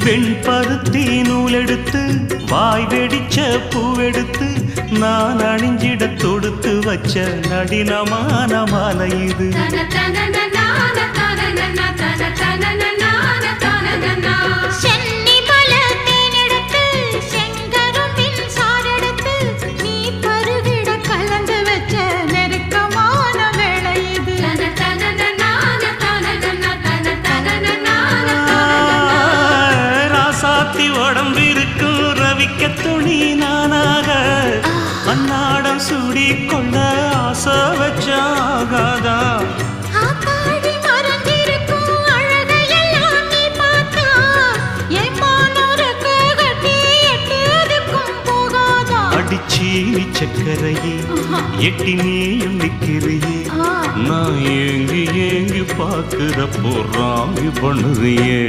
வெண்பருத்தி நூலெடுத்து வாய் வெடிச்ச பூவெடுத்து நான் அணிஞ்சிட தொடுத்து வச்ச நடினமான மாலை இது. உடம்பிருக்கும் ரவிக்க துணி நானாக அன்னாடம் சூடி கொள்ள ஆசை வச்சாகாதா. அடிச்சீனி சக்கரையே எட்டி நீயும் நிக்கிறியே நான் ஏங்கி ஏங்கி பார்க்கிறப்போ ராங்கி பண்ணுறியே.